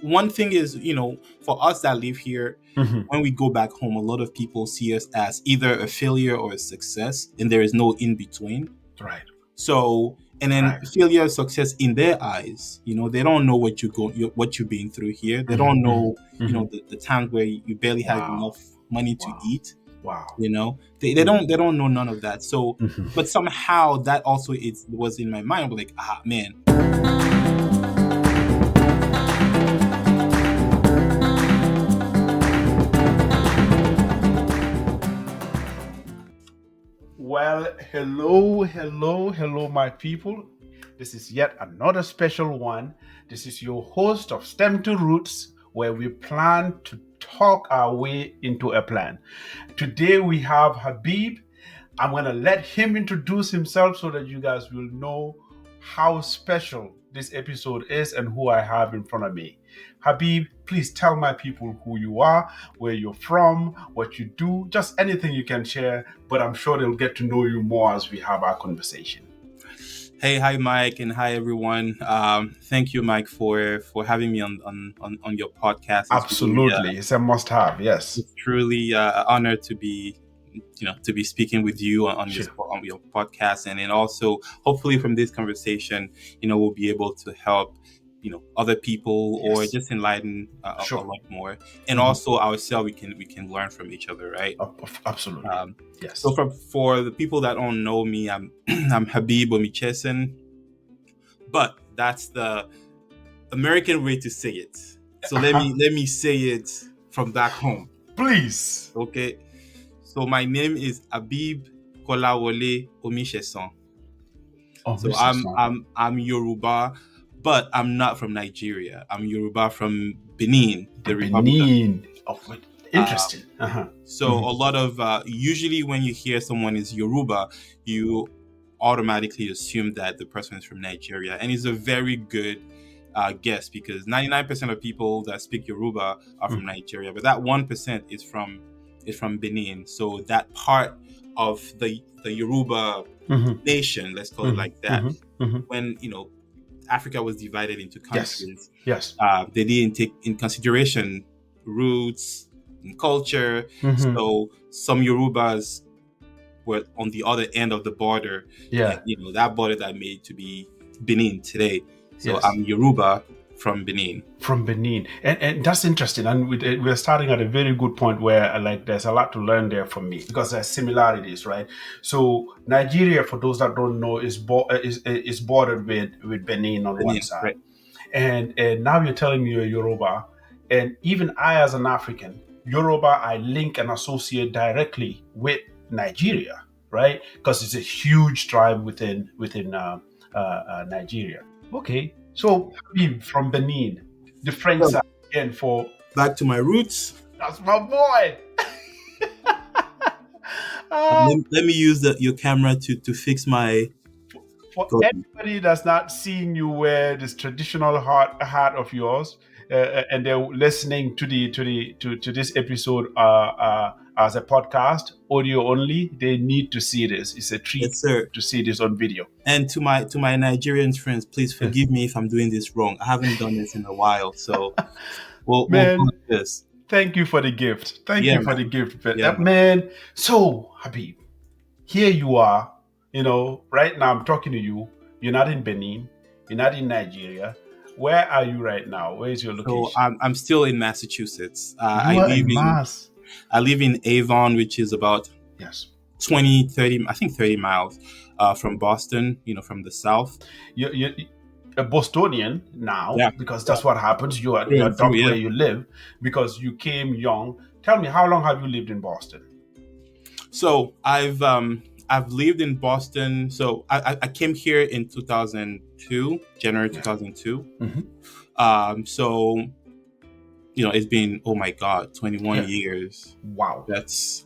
one thing is, for us that live here, Mhm. when we go back home, a lot of people see us as either a failure or a success, and there is no in between. Right. So, and then Right. failure, success in their eyes, they don't know what you've been through here. They don't know, Mhm. the time where you barely had Wow. enough money to Wow. eat. Wow. They don't know none of that. So, Mhm. but somehow that also was in my mind. I'm like, man. Well, hello, my people. This is yet another special one. This is your host of STEM2Roots, where we plan to talk our way into a plan. Today we have Habib. I'm going to let him introduce himself so that you guys will know how special this episode is and who I have in front of me. Habib, please tell my people who you are, where you're from, what you do, just anything you can share, but I'm sure they'll get to know you more as we have our conversation. Hey, hi, Mike, and hi, everyone. Thank you, Mike, for having me on your podcast. Absolutely. It's a must have, yes. It's truly an honor to be speaking with you on Sure. on your podcast, and then also hopefully from this conversation, we'll be able to help other people, or Yes. just enlighten a Sure. lot more, and also ourselves, we can learn from each other, right? Absolutely. Yes. So for the people that don't know me, I'm I'm Habib Omichessan, but that's the American way to say it. So let me say it from back home. Please. Okay. So my name is Habib Kolawole Omichessan. So I'm Yoruba, but I'm not from Nigeria. I'm Yoruba from Benin, the Republic of Benin. Interesting. So a lot of usually when you hear someone is Yoruba, you automatically assume that the person is from Nigeria, and it's a very good guess, because 99% of people that speak Yoruba are from Nigeria, but that 1% is from Benin. So that part of the Yoruba nation, let's call it like that, when Africa was divided into countries, Yes. they didn't take in consideration roots and culture. So some Yorubas were on the other end of the border. Yeah. And, that border that made to be Benin today. So Yes. I'm Yoruba from Benin. From Benin. And that's interesting. And we're starting at a very good point where there's a lot to learn there from me, because there's similarities, right? So Nigeria, for those that don't know, is bordered with Benin on one side. Right. And now you're telling me you're Yoruba. And even I, as an African, Yoruba, I link and associate directly with Nigeria, right? Because it's a huge tribe within Nigeria. Okay, so Habib from Benin, the French side again for back to my roots. That's my boy. Let me use your camera to fix my. For anybody that's not seeing you wear this traditional hat of yours, and they're listening to this episode as a podcast, audio only, they need to see this. It's a treat, yes, sir, to see this on video. And to my Nigerian friends, please forgive me if I'm doing this wrong. I haven't done this in a while, so we'll do this. Thank you for the gift. Thank you for the gift, Yeah, man. So Habib, here you are. Right now I'm talking to you. You're not in Benin. You're not in Nigeria. Where are you right now? Where is your location? So I'm still in Massachusetts. I live in Avon, which is about 20, 30, I think 30 miles from Boston, from the south. You're a Bostonian now, because that's what happens. You adopt where you live because you came young. Tell me, how long have you lived in Boston? So I've lived in Boston. So I came here in 2002, January 2002. So, it's been, oh my God, 21 years. Wow.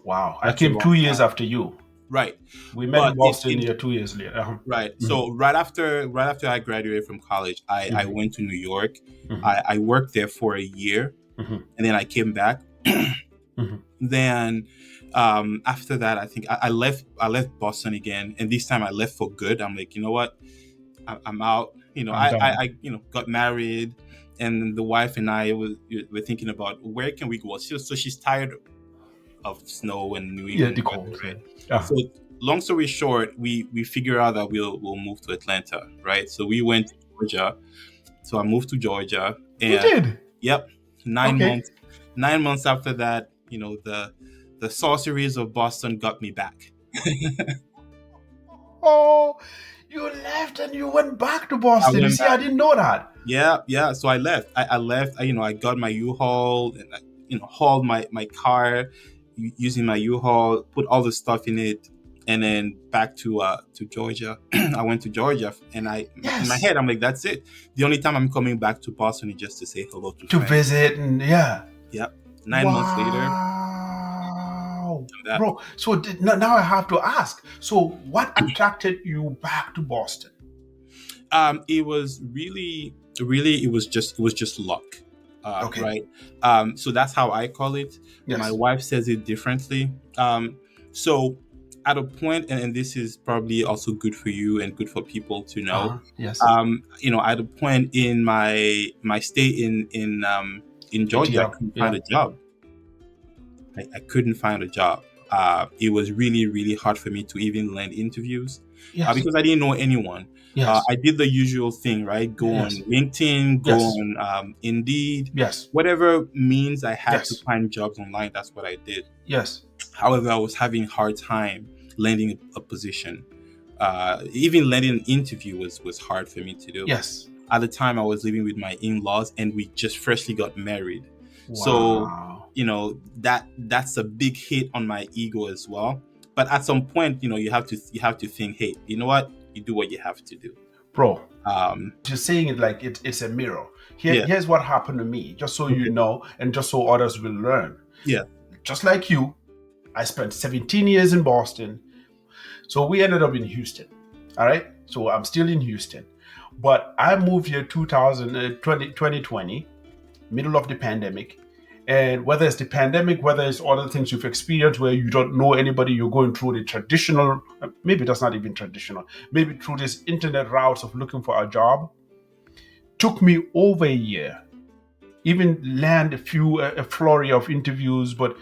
Wow. I came 2 years after you. Right. We met in Boston here 2 years later. Right. So right after I graduated from college, I went to New York. I worked there for a year, and then I came back. Then after that, I think I left Boston again, and this time I left for good. I'm like, you know what, I'm out. I got married, and the wife and I were thinking about where can we go. So she's tired of snow and New Yeah, England the weather, cold. right? Yeah. So long story short, we figure out that we'll move to Atlanta, right? So we went to Georgia. So I moved to Georgia, You and did? yep, nine Okay. months 9 months after that, the sorceries of Boston got me back. Oh, you left and you went back to I Boston. You went see, I back. didn't know that. Yeah. So I left. I left. I got my U-Haul, and I, hauled my car using my U-Haul, put all the stuff in it, and then back to Georgia. I went to Georgia, and in my Yes. head I'm like, that's it. The only time I'm coming back to Boston is just to say hello to To friends. visit and yeah. Yep. 9 months later, Wow. I'm back. Bro, so now I have to ask. So what attracted you back to Boston? It was really, it was just luck. Okay. Right. So that's how I call it. Yes. My wife says it differently. So at a point, and this is probably also good for you and good for people to know. Yes. At a point in my stay in Georgia, I couldn't find a job. I couldn't find a job. It was really, really hard for me to even land interviews because I didn't know anyone. Yes. I did the usual thing, right? Go on LinkedIn, go on Indeed, whatever means I had to find jobs online. That's what I did. Yes. However, I was having a hard time landing a position. Even landing an interview was hard for me to do. Yes. At the time, I was living with my in-laws, and we just freshly got married. Wow. So that's a big hit on my ego as well. But at some point, you have to think, hey, you know what? You do what you have to do. Bro, just saying it like it's a mirror. Here's what happened to me, just so you know, and just so others will learn. Yeah. Just like you, I spent 17 years in Boston. So we ended up in Houston. All right. So I'm still in Houston. But I moved here 2020, middle of the pandemic. And whether it's the pandemic, whether it's other things you've experienced where you don't know anybody, you're going through the traditional, maybe that's not even traditional, maybe through this internet routes of looking for a job, took me over a year. Even land a flurry of interviews, but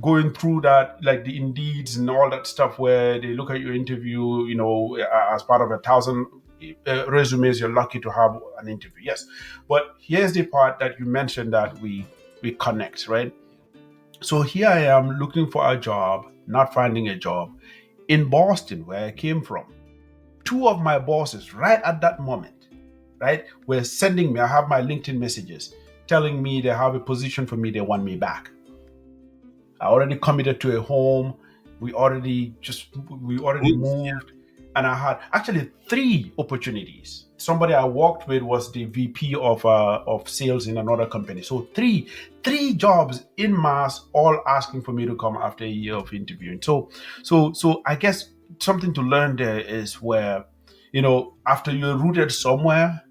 going through that, like the Indeeds and all that stuff where they look at your interview, as part of 1,000 resumes, you're lucky to have an interview. Yes. But here's the part that you mentioned that we connect, right? So here I am looking for a job, not finding a job in Boston, where I came from. Two of my bosses right at that moment, right, were sending me, I have my LinkedIn messages, telling me they have a position for me, they want me back. I already committed to a home. We already moved. And I had actually 3 opportunities. Somebody I worked with was the VP of sales in another company. So three jobs in mass, all asking for me to come after a year of interviewing. So I guess something to learn there is where, after you're rooted somewhere,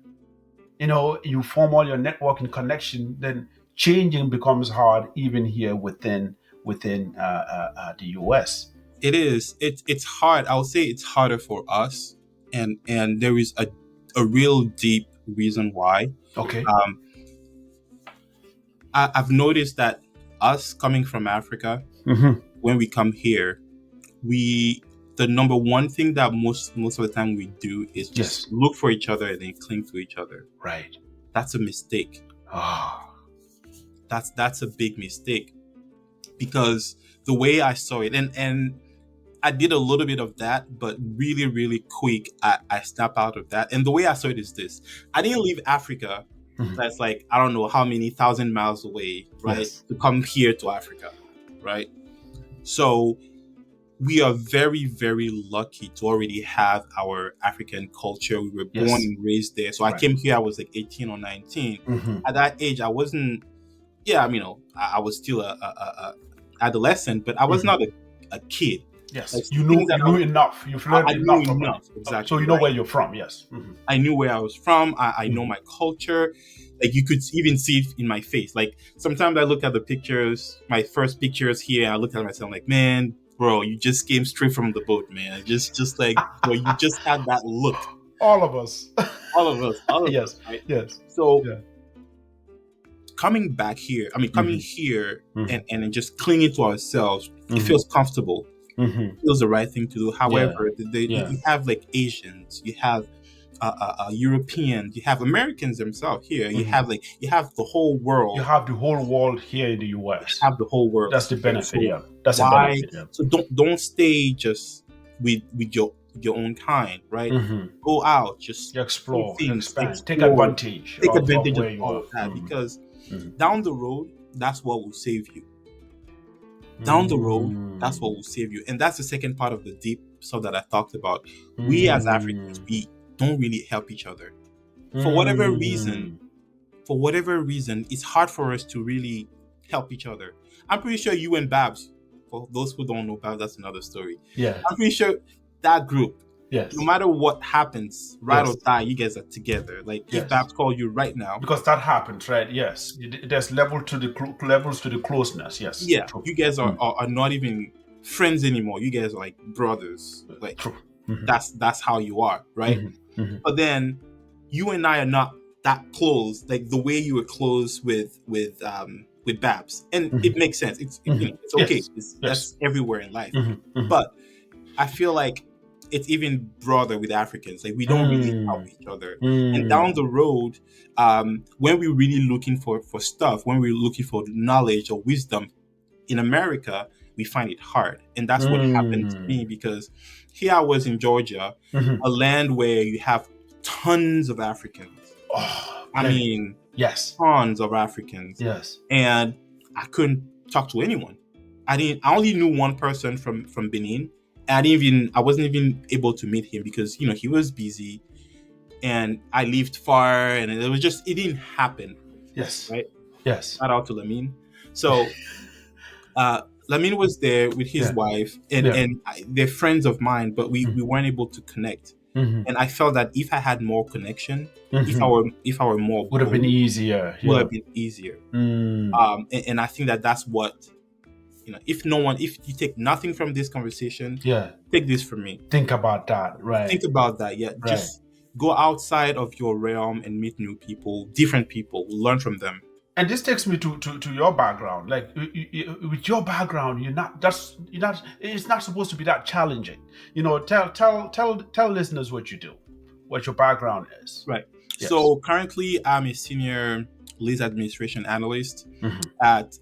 you form all your networking connection, then changing becomes hard even here within the US. It is. It's hard. I would say it's harder for us, and there is a real deep reason why. Okay. I've noticed that us coming from Africa, when we come here, the number one thing that most of the time we do is just look for each other and then cling to each other. Right. That's a mistake. That's a big mistake, because the way I saw it, and I did a little bit of that, but really, really quick, I snapped out of that. And the way I saw it is this: I didn't leave Africa. That's like, I don't know how many 1,000 miles away, right, to come here to Africa, right? So we are very, very lucky to already have our African culture. We were born and raised there. So I came here, I was like 18 or 19. At that age, I wasn't, I was still a adolescent, but I was not a kid. Yes, like, you knew enough. You've learned enough. Exactly. So you know where you're from. Yes. I knew where I was from. I know my culture. Like, you could even see it in my face. Like, sometimes I look at the pictures, my first pictures here, and I look at myself like, man, bro, you just came straight from the boat, man. Just like, bro, you just had that look. All of us. All of us. Yes. Right? Yes. So coming back here, coming here Mhm. and just clinging to ourselves, it Mhm. feels comfortable. Mhm. It feels the right thing to do. Yeah. However, Yeah. you have like Asians, you have Europeans, you have Americans themselves here. Mhm. You have the whole You world. have the whole world here in the You US. have the whole world That's the here. benefit, So yeah. That's a why? benefit, yeah. So don't stay just with your own kind, right? Mhm. Go out, just You see explore, things, expand, take explore, advantage take of advantage of where you all are. of that because Mhm. down the road, that's what will save you. Down the road, that's what Mm. will save you. And that's the second part of the deep stuff that I talked about. We as Africans, Mm. we don't really help each other. For whatever reason, Mm. it's hard for us to really help each other. I'm pretty sure you and Babs, for those who don't know Babs, that's another story. Yeah. I'm pretty sure that group, no Yes. matter what happens, right or Yes. die, you guys are together. Like if Yes. Babs called you right now, Because that happens, right? Yes. There's levels to the closeness. Yes. yeah, True. you guys Mm. are not even friends anymore. You guys are like brothers. Like True. Mhm. that's how you are, right? Mhm. Mhm. But then you and I are not that close, like the way you were close with Babs, and Mhm. it makes sense. Mhm. It's okay. Yes. Yes. That's everywhere in life. Mhm. Mhm. But I feel like it's even broader with Africans. Like we don't really help Mm. each other. And down Mm. the road, when we're really looking for stuff, when we're looking for knowledge or wisdom in America, we find it hard. And that's what happened to me Mm. because here I was in Georgia, Mhm. a land where you have tons of Africans. Oh, I plenty. mean, Yes. tons of Africans. Yes. And I couldn't talk to anyone. I only knew one person from Benin. And I wasn't even able to meet him because, he was busy and I lived far and it didn't happen. Yes. Right. Yes. Shout out to Lamine. So, Lamine was there with his Yeah. wife, Yeah. they're friends of mine, but we Mhm. weren't able to connect. Mhm. And I felt that if I had more connection, Mhm. if I were more Would have been bold, easier. would Yeah. have been easier. Mm. And I think that that's what if you take nothing from this conversation, Yeah. take this from me. Think about that. Think Right. about that. Yeah, Right. just go outside of your realm and meet new people, different people, learn from them. And this takes me to your background. Like with your background, it's not supposed to be that challenging. Tell listeners what you do, what your background is. Right. Yes. So currently, I'm a senior lease administration analyst Mhm. at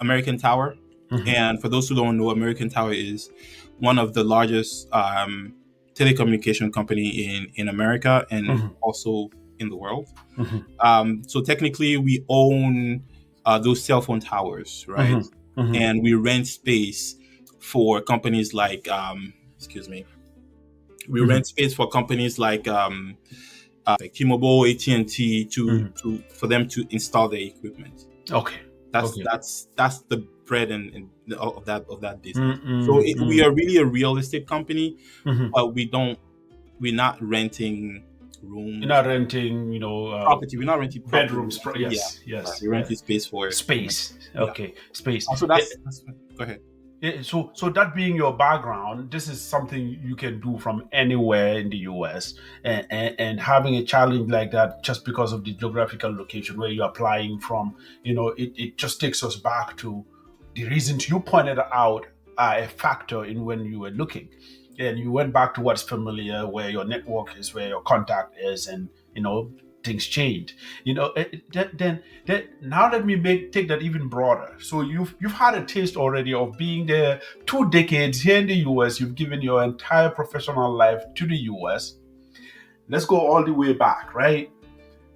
American Tower. Mhm. And for those who don't know, American Tower is one of the largest telecommunication company in America and Mhm. also in the world. Mhm. So technically, we own those cell phone towers, right? Mhm. Mhm. And we rent space for companies like, excuse me, we Mhm. rent space for companies like T-Mobile, AT&T to for them to install their equipment. Okay. That's Okay. that's the bread and of that business. So we Mm-mm. are really a real estate company, Mhm. but we're not renting You're rooms, not renting, property. We're not renting property. bedrooms. Yeah, Yes. right. Yes. We're Yeah. renting space for Space. yeah. Okay. Space. So that's go ahead. So that being your background, this is something you can do from anywhere in the US, and having a challenge like that just because of the geographical location where you're applying from, it just takes us back to the reasons you pointed out are a factor in when you were looking, and you went back to what's familiar, where your network is, where your contact is, and things change. Then now let me take that even broader. So you've had a taste already of being there 2 decades here in the US. You've given your entire professional life to the US. Let's go all the way back, right?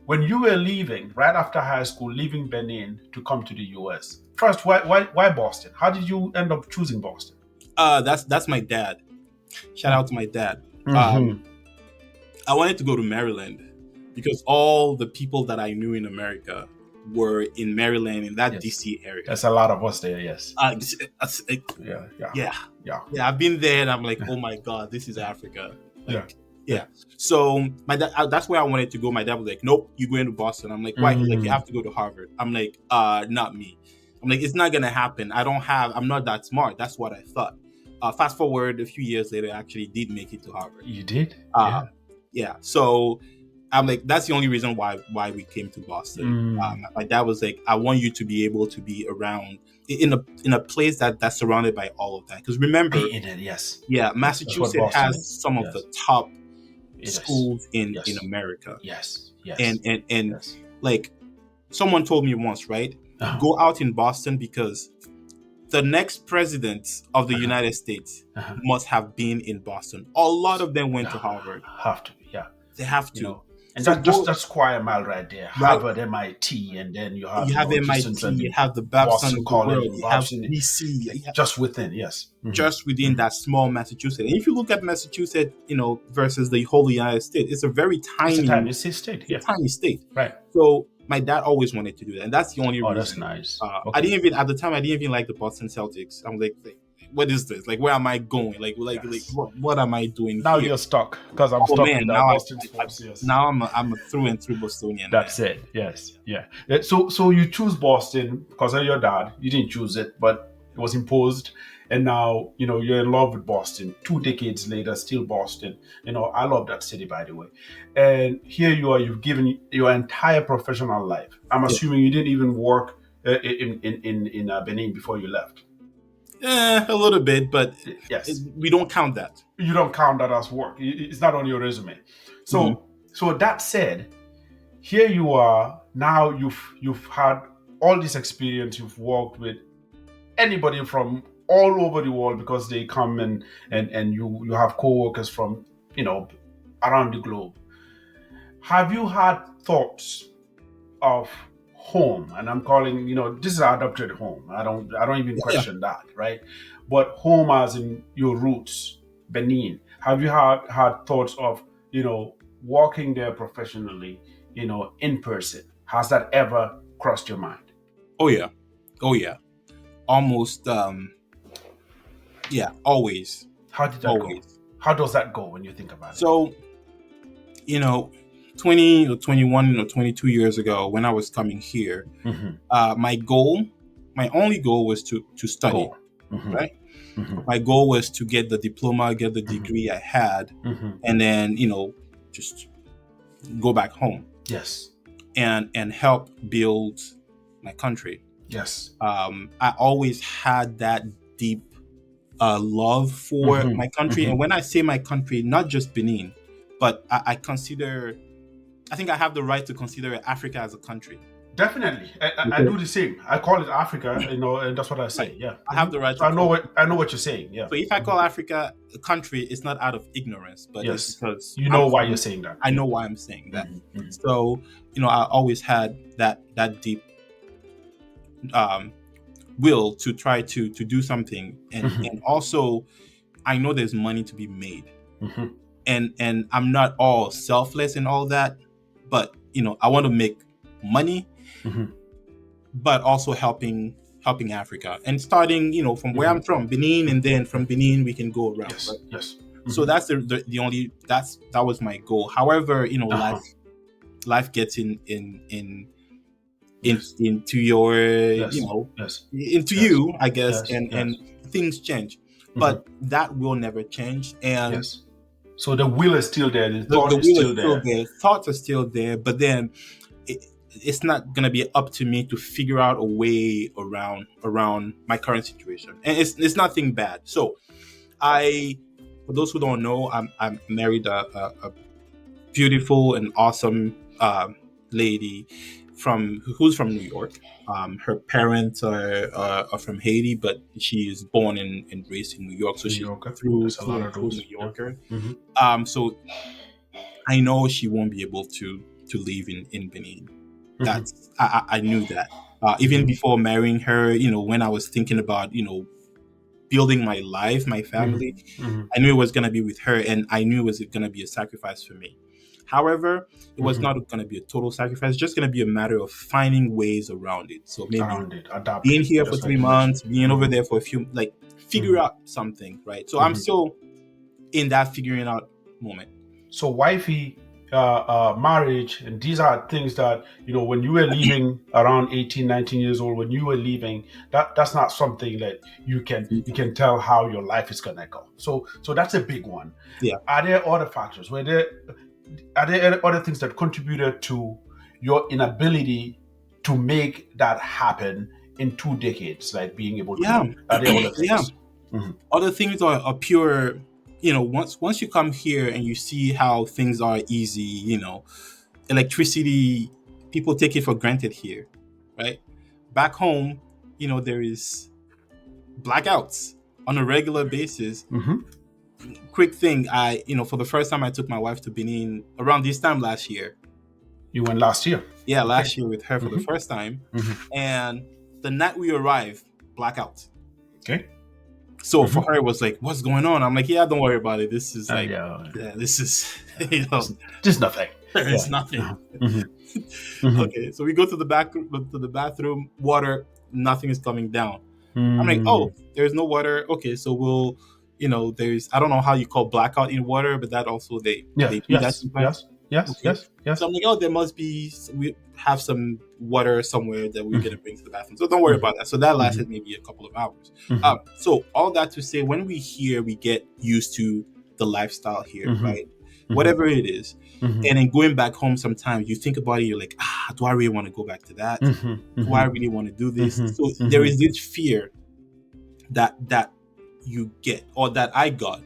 When you were leaving right after high school, leaving Benin to come to the US. First, why Boston? How did you end up choosing Boston? That's my dad. Shout out to my dad. Mm-hmm. I wanted to go to Maryland because all the people that I knew in America were in Maryland in that Yes. DC area. There's a lot of us there. Yes. Yeah. Yeah. I've been there and I'm like, oh my god, this is Africa. Like, Yeah. yeah. So my dad, that's where I wanted to go. My dad was like, nope, you're going to Boston. I'm like, why? He's like, you have to go to Harvard. I'm like, not me. I'm like, it's not gonna happen. I'm not that smart. That's what I thought. Fast forward a few years later, I actually did make it to Harvard. You did? Yeah. So I'm like, that's the only reason why we came to Boston. My dad was like, I want you to be able to be around in a place that's surrounded by all of that. Because remember, In it, yes. yeah, Yes, that's what Massachusetts Boston has is. some of Yes. the top It is. schools in Yes. America. Yes. Yes. And yes. like someone told me once, right? Uh-huh. Go out in Boston because the next president of the United States must have been in Boston. A lot of them went to Harvard. Have to, yeah. They have to. You know, and So that's quite a mile right there. right. Harvard, MIT, and then you have MIT, you have the Babson Boston of the College, world, and you have Boston, BC, just within, yes, just within that small Massachusetts. And if you look at Massachusetts, versus the whole United States, it's a very tiny, state, tiny state. Right. So my dad always wanted to do that, and that's the only reason. That's nice. Okay. I didn't even like the Boston Celtics. I'm like, what is this? Like, where am I going? Like what am I doing now here? You're stuck because I'm stuck in that Boston sports. Yes. Now I'm a through and through Bostonian. That's it. Yes. Yeah. So you choose Boston because of your dad. You didn't choose it, but it was imposed. And now, you're in love with Boston. 2 decades later, still Boston. I love that city, by the way. And here you are, you've given your entire professional life. I'm assuming you didn't even work in Benin before you left. A little bit, but yes, we don't count that. You don't count that as work. It's not on your resume. So, so that said, here you are now. You've had all this experience. You've worked with anybody from all over the world because they come and you have co-workers from around the globe. Have you had thoughts of home? And I'm calling, this is our adopted home. I don't even question that, right? But home as in your roots, Benin. Have you had thoughts of, working there professionally, in person? Has that ever crossed your mind? Oh yeah. Almost always. How did that go? How does that go when you think about it? So, 20 or 21 or 22 years ago when I was coming here, my only goal was to study, right? My goal was to get the diploma, get the degree I had, and then, just go back home. Yes. And help build my country. Yes. I always had that deep love for my country. And when I say my country, not just Benin, but I think I have the right to consider Africa as a country. Definitely. I do the same. I call it Africa, and that's what I say. Yeah. I have the right to I know what you're saying. Yeah. So if I call Africa a country, it's not out of ignorance, but it's because why you're saying that. I know why I'm saying that. So, I always had that deep will to try to do something, and also I know there's money to be made, and I'm not all selfless and all that, but I want to make money, but also helping Africa, and starting from where I'm from, Benin, and then from Benin we can go around. Yes, right? yes. So that's the only that was my goal. However, life gets into your into you, I guess, and things change, but that will never change. And so the will is still there, the thought is still there. Thoughts are still there, but then it's not gonna be up to me to figure out a way around my current situation, and it's nothing bad. So for those who don't know, I'm married a beautiful and awesome lady who's from New York. Her parents are from Haiti, but she is born and raised in New York, so she's through New Yorker. So I know she won't be able to live in Benin. That's I knew that even before marrying her. When I was thinking about building my life, my family, I knew it was gonna be with her, and I knew it was gonna be a sacrifice for me. However, it was not going to be a total sacrifice. It's just going to be a matter of finding ways around it. So maybe being here for 3 months, being over there for a few, figure out something, right? So I'm still in that figuring out moment. So wifey, marriage, and these are things that, when you were leaving around 18, 19 years old, when you were leaving, that's not something that you can tell how your life is going to go. So that's a big one. Yeah. Are there other factors? are there any other things that contributed to your inability to make that happen in 2 decades, like being able to? Yeah. Are there other Yeah. things? Mhm. Other things are pure, once you come here and you see how things are easy, electricity, people take it for granted here, right? Back home, there is blackouts on a regular basis. Mhm. Quick thing, for the first time I took my wife to Benin around this time last year. You went last year. Yeah, Okay. last year with her for the Mhm. first time. Mhm. And the night we arrived, blackout. Okay. So for Mhm. her, it was like, what's going on? I'm like, yeah, don't worry about it. This is like, Yeah. yeah, this is, Just nothing. it's Yeah. nothing. Mhm. Mhm. Okay, so we go to the bathroom, water, nothing is coming down. I'm like, Mm. oh, there's no water. Okay, so we'll, there's, I don't know how you call blackout in water, but that also Yeah. they do that Yes. sometimes. Yes. Yes. Okay, Yes. so Yes. I'm like, oh, there must be, we have some water somewhere that we're gonna Mhm. bring to the bathroom. So don't worry Mhm. about that. So that Mhm. lasted maybe a couple of hours. Mhm. So all that to say, when we here, we get used to the lifestyle here, Mhm. right? Mhm. Whatever it is. Mhm. And then going back home, sometimes you think about it, you're like, do I really want to go back to that? Mhm. Do I Mhm. really want to do this? Mhm. So there Mhm. is this fear that you get, or that I got,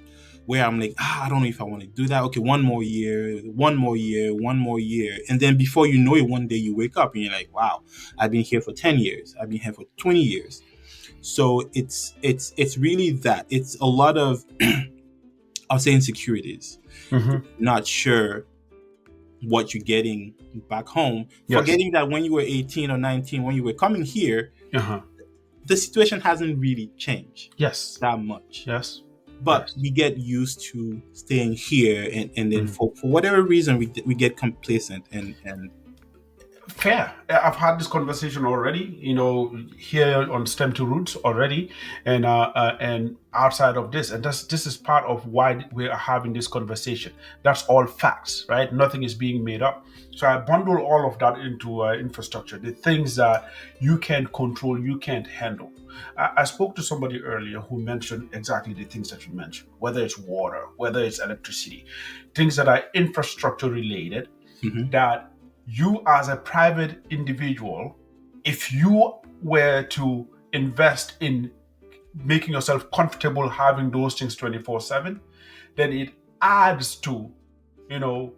where I'm like, I don't know if I want to do that. Okay, one more year, one more year, one more year. And then before you know it, one day you wake up and you're like, wow, I've been here for 10 years. I've been here for 20 years. So it's really that. It's a lot of, I'll say, insecurities. Mhm. Not sure what you're getting back home. Yes. Forgetting that when you were 18 or 19, when you were coming here, Uh-huh. the situation hasn't really changed Yes. that much. Yes. But Yes. we get used to staying here, and then Mhm. for whatever reason we get complacent and Fair. I've had this conversation already, here on STEM to Roots already, and outside of this, and this is part of why we are having this conversation. That's all facts, right? Nothing is being made up. So I bundle all of that into infrastructure, the things that you can't control, you can't handle. I spoke to somebody earlier who mentioned exactly the things that you mentioned, whether it's water, whether it's electricity, things that are infrastructure related, Mhm. that you as a private individual, if you were to invest in making yourself comfortable having those things 24/7, then it adds to, you know,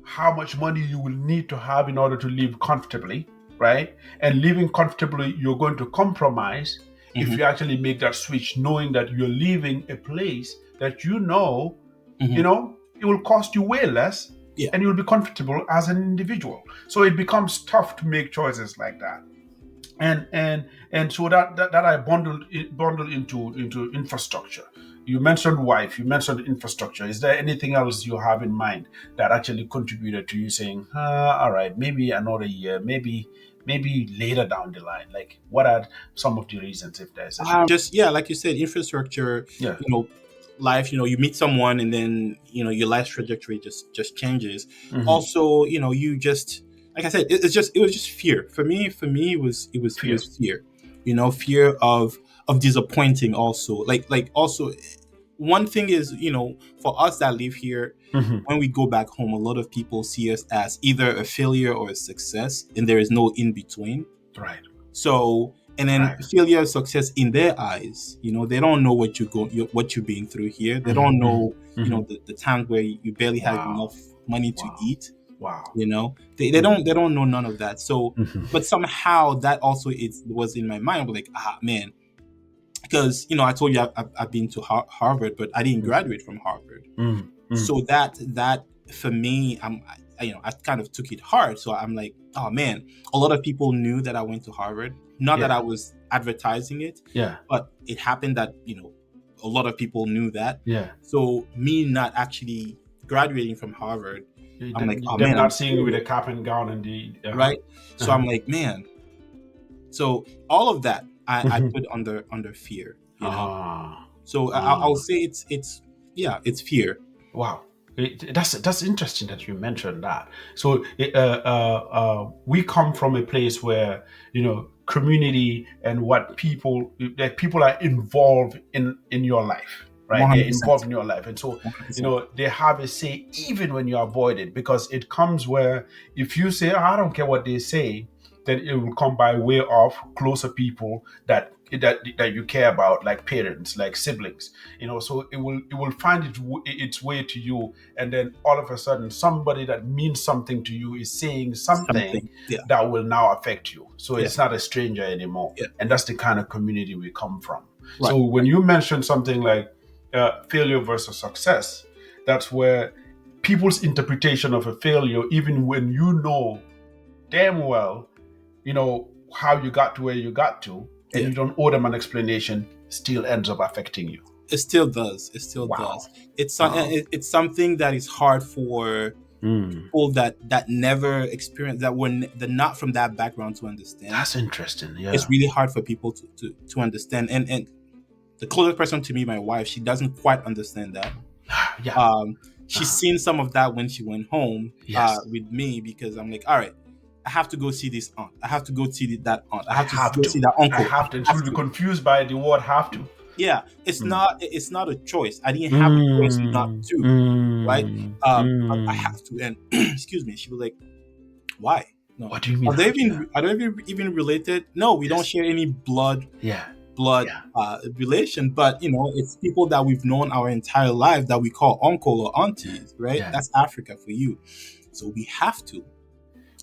how much money you will need to have in order to live comfortably, right? And living comfortably, you're going to compromise if Mhm. you actually make that switch, knowing that you're leaving a place that Mhm. it will cost you way less Yeah. and you'll be comfortable as an individual. So it becomes tough to make choices like that. And so that I bundled into infrastructure. You mentioned wife, you mentioned infrastructure. Is there anything else you have in mind that actually contributed to you saying, all right, maybe another year, maybe later down the line? Like, what are some of the reasons, if there's any? Just, yeah, like you said, infrastructure, Yeah. you know life, you meet someone, and then your life trajectory just changes. Hmm. Also, you just, like I said, it was just fear. For me it was Fear. fear. Fear of disappointing. Also, like also, one thing is, for us that live here, Hmm. when we go back home, a lot of people see us as either a failure or a success, and there is no in between. Right. So, and then Right. failure, success in their eyes, they don't know what you're being through here. They Hmm. don't Hmm. know, Hmm. the time where you barely have Wow. enough money to Wow. eat. Wow. They don't know none of that. So, Hmm. but somehow that also was in my mind. Like, man, because I told you I've been to Harvard, but I didn't graduate from Harvard. Hmm. Hmm. So that for me, I kind of took it hard. So I'm like, oh man, a lot of people knew that I went to Harvard. Not that Yeah. I was advertising it, Yeah. but it happened that a lot of people knew that. Yeah. So me not actually graduating from Harvard, I'm like, oh Them man, I'm not seeing you with failure, a cap and gown and the right? So uh-huh. I'm like, man. So all of that I Mhm. put under fear. Ah, So I'll ah, say it's yeah, it's fear. wow. That's interesting that you mentioned that. So we come from a place where community and what people that people are involved in your life. right? They're 100%. involved in your life. And so, 100%. they have a say even when you avoid it, because it comes where if you say, "Oh, I don't care what they say," then it will come by way of closer people that you care about, like parents, like siblings. So it will find its way to you, and then all of a sudden somebody that means something to you is saying something Something. Yeah. that will now affect you. So Yeah. it's not a stranger anymore. Yeah. And that's the kind of community we come from. Right. So when you mention something like failure versus success, that's where people's interpretation of a failure, even when you know damn well how you got to where you got to, and Yeah. you don't owe them an explanation, still ends up affecting you. It still does. It still Wow. does. It's Wow. it's something that is hard for people that never experienced, they're not from that background to understand. That's interesting. Yeah. It's really hard for people to understand. And the closest person to me, my wife, she doesn't quite understand that. Yeah. She's seen some of that when she went home Yes. with me, because I'm like, all right, I have to go see this aunt. I have to go see that aunt. I have to go see that uncle. I have to. She'll be confused by the word "have to." Yeah, it's not a choice. I didn't have a choice not to, right? I have to. And excuse me, she was like, "Why? No. What do you mean? Are they even related? No, we don't share any blood relation, but it's people that we've known our entire life that we call uncle or aunties, right? Yeah. That's Africa for you. So we have to.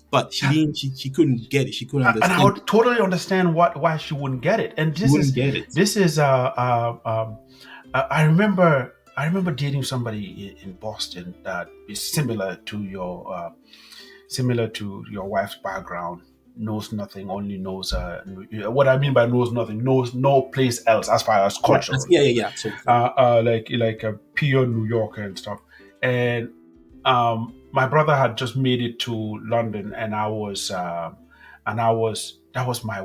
But she didn't. She couldn't get it. She couldn't understand. And I would totally understand why she wouldn't get it. And this is I remember dating somebody in Boston that is similar to your wife's background. Knows nothing, only knows what I mean by knows nothing, knows no place else as far as culture. Yeah. So, like a pure New Yorker and stuff. And my brother had just made it to London, and that was my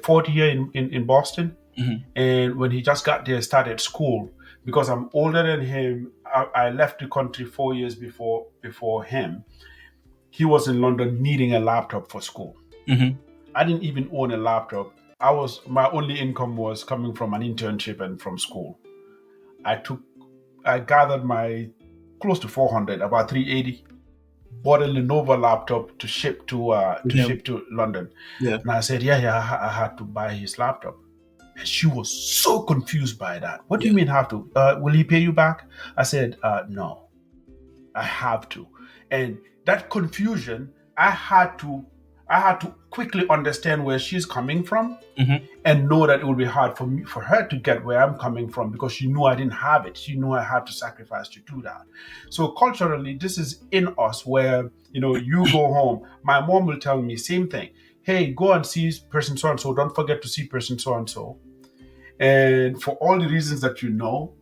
fourth year in Boston. Mm-hmm. And when he just got there, started school, because I'm older than him. I left the country 4 years before him. He was in London needing a laptop for school. Mm-hmm. I didn't even own a laptop. My only income was coming from an internship and from school. I gathered my close to 400, about 380, bought a Lenovo laptop to ship to London. Yeah. And I said, I had to buy his laptop. And she was so confused by that. What do you mean have to? Will he pay you back? I said, no, I have to. And that confusion, I had to quickly understand where she's coming from, and know that it would be hard for her to get where I'm coming from, because she knew I didn't have it. She knew I had to sacrifice to do that. So culturally, this is in us, where you go home. My mom will tell me same thing. Hey, go and see person so and so. Don't forget to see person so and so. And for all the reasons that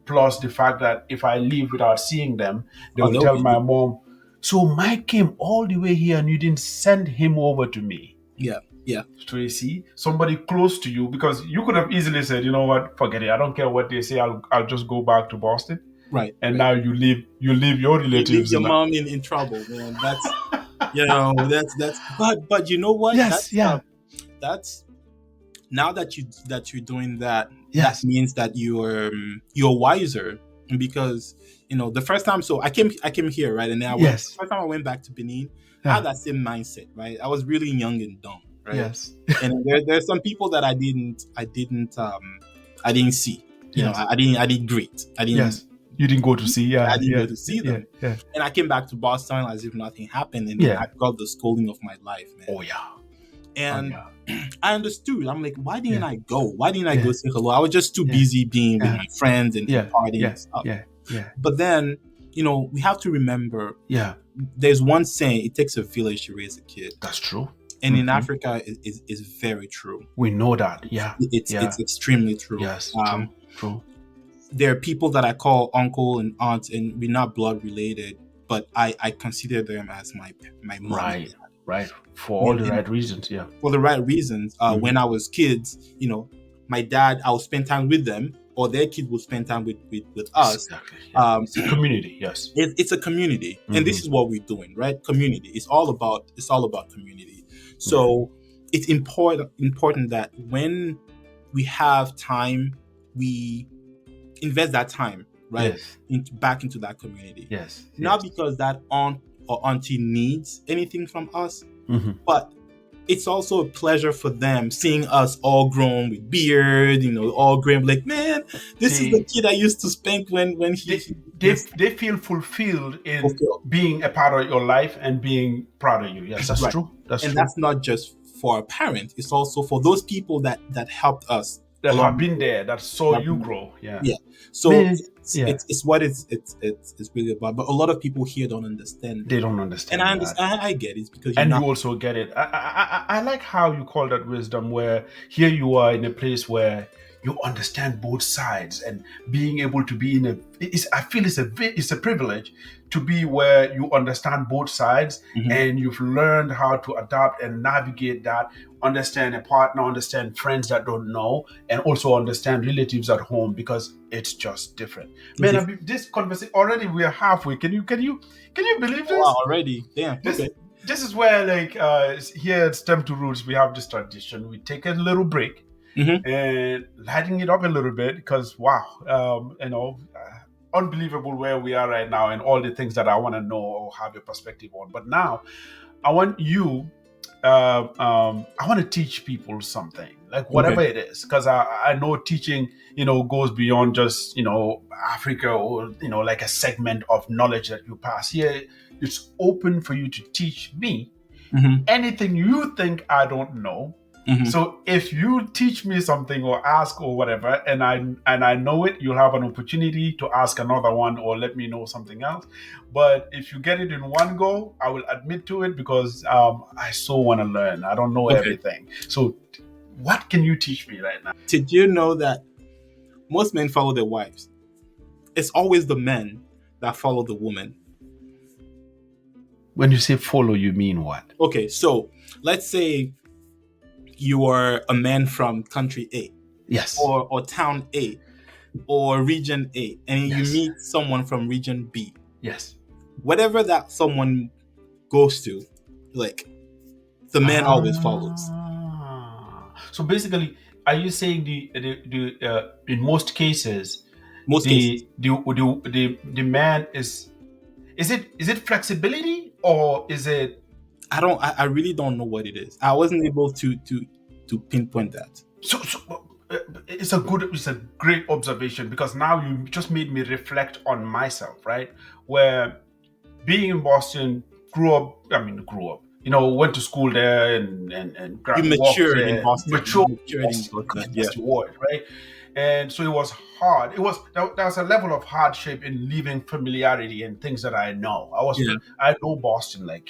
plus the fact that if I leave without seeing them, they will tell my mom, so Mike came all the way here and you didn't send him over to me. Yeah. So you see, somebody close to you, because you could have easily said, you know what, forget it. I don't care what they say. I'll just go back to Boston. Right. And now you leave your relatives. You leave your mom in trouble, man. That's that's. But you know what? Yes. That's now that you're doing that. Yes. That means that you're wiser, because the first time. So I came here, right, and then the first time I went back to Benin, I had that same mindset, right? I was really young and dumb, right? Yes. And there's some people that I didn't see. I didn't greet. I didn't. Yes. You didn't go to see. I didn't go to see them. Yeah. And I came back to Boston as if nothing happened, and I got the scolding of my life, man. Oh yeah. And I understood. I'm like, why didn't I go? Why didn't I go say hello? I was just too busy being with my friends and partying and stuff. Yeah. But then, we have to remember. Yeah. There's one saying: it takes a village to raise a kid. That's true. And in Africa, is very true. We know that. Yeah. It's extremely true. Yes. True. There are people that I call uncle and aunt, and we're not blood related, but I consider them as my mom. Right. For all the right reasons, yeah. For the right reasons. When I was kids, my dad, I would spend time with them, or their kids would spend time with us. Exactly. Yeah. It's a community, yes. It's a community, and this is what we're doing, right? Community. It's all about community. So it's important that when we have time, we invest that time, right, Yes. back into that community. Yes. Not because that aunt or auntie needs anything from us, Mm-hmm. but it's also a pleasure for them seeing us all grown with beard, all grown. Like, man, this is the kid I used to spank when he they feel fulfilled in fulfilled. being a part of your life and being proud of you. Yes, that's Right. true. That's And true. that's not just for our parents; it's also for those people that helped us That along have the been way. there, that saw That you we- grow. Yeah. Yeah. So Man, yeah. it's what it's really about. But a lot of people here don't understand They it. don't And understand I that. understand. I get it because you're And you not. also get it. I like how you call that wisdom, where here you are in a place where you understand both sides, and being able to be in a, I feel it's a privilege to be where you understand both sides, Mhm. and you've learned how to adapt and navigate that, understand a partner, understand friends that don't know, and also understand relatives at home, because it's just different. Man, It's- this conversation already, we are halfway. Can you believe Oh, wow, this? already. Damn. This Okay. this is where, like, here at STEM2Roots, we have this tradition. We take a little break Mhm. and lighting it up a little bit, because wow, unbelievable where we are right now and all the things that I want to know or have a perspective on. But now I want you, I want to teach people something, like whatever Okay. it is, because I know teaching, goes beyond just, Africa, or, like a segment of knowledge that you pass. Here, it's open for you to teach me Mhm. anything you think I don't know. Mhm. So if you teach me something or ask or whatever, and I know it, you'll have an opportunity to ask another one or let me know something else. But if you get it in one go, I will admit to it, because I so want to learn. I don't know Okay. everything. So what can you teach me right now? Did you know that most men follow their wives? It's always the men that follow the woman. When you say follow, you mean what? Okay, so let's say you are a man from country A, Yes. or town A, or region A, and you Yes. meet someone from region B. Yes. Whatever that someone goes to, like, the man always follows. So basically, are you saying the in most cases, Most cases. the man is it flexibility, or is it? I really don't know what it is. I wasn't able to pinpoint that. So it's a great observation, because now you just made me reflect on myself, right? Where being in Boston, grew up, went to school there, and You walked matured in there, Boston. matured You in matured in Boston. Boston. Yeah. That's the word, right? And so it was hard. There was a level of hardship in leaving familiarity and things that I know. Yeah. I know Boston like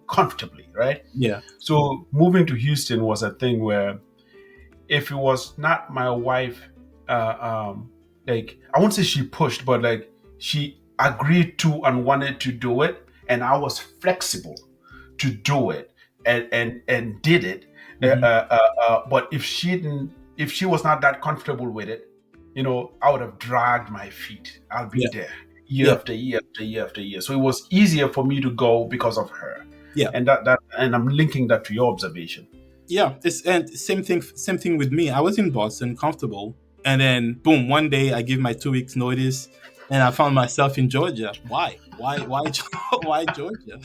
comfortably, right? Yeah. So moving to Houston was a thing where, if it was not my wife, like, I won't say she pushed, but like, she agreed to and wanted to do it, and I was flexible to do it, and did it. Mhm. But if she was not that comfortable with it, I would have dragged my feet. I'll be Yeah. there year Yeah. after year after year after year. So it was easier for me to go because of her. Yeah. And and I'm linking that to your observation. Yeah, and same thing with me. I was in Boston, comfortable, and then boom, one day I give my 2 weeks notice, and I found myself in Georgia. Why? Why Georgia?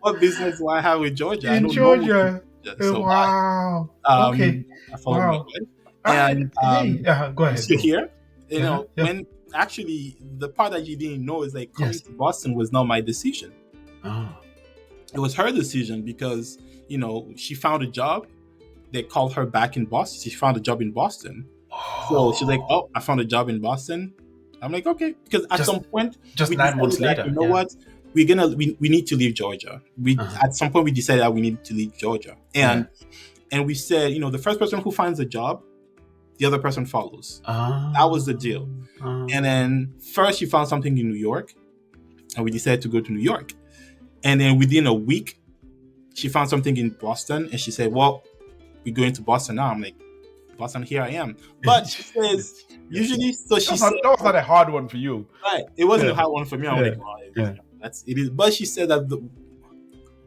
What business do I have with Georgia? I In know no one in Georgia. Georgia, so why? Wow. Okay. I followed my Wow. wife, I, and hey, go ahead, so bro. here, Yeah. when actually the part that you didn't know is like coming Yes. to Boston was not my decision. Oh. It was her decision because she found a job. They called her back in Boston. She found a job in Boston. So she's like, "Oh, I found a job in Boston." I'm like, "Okay," because at some point just we 9 months decided that, later. you know what, we need to leave Georgia. At some point we decided that we need to leave Georgia, and we said, the first person who finds a job, the other person follows. That was the deal. And then first she found something in New York, and we decided to go to New York. And then within a week, she found something in Boston, and she said, "Well, we're going to Boston now." I'm like, "Boston, here I am." But she says, usually, so she said, that was not a hard one for you. right, it wasn't a hard one for me. I'm like, that's it is. But she said that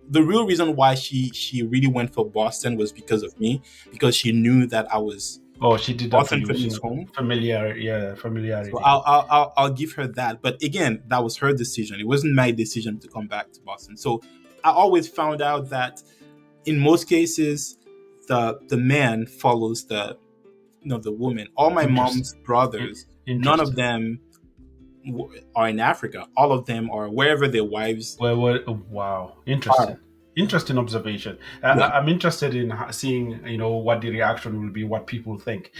the real reason why she really went for Boston was because of me, because she knew that I was Oh, she did that for Boston you. couldn't She is home. So familiarity. I'll give her that. But again, that was her decision. It wasn't my decision to come back to Boston. So I always found out that in most cases, the man follows the woman. All my Interesting. mom's brothers, none of Interesting. them are in Africa. All of them are wherever their wives Wow, are. interesting. Interesting observation. Yeah. I'm interested in seeing, what the reaction will be, what people think.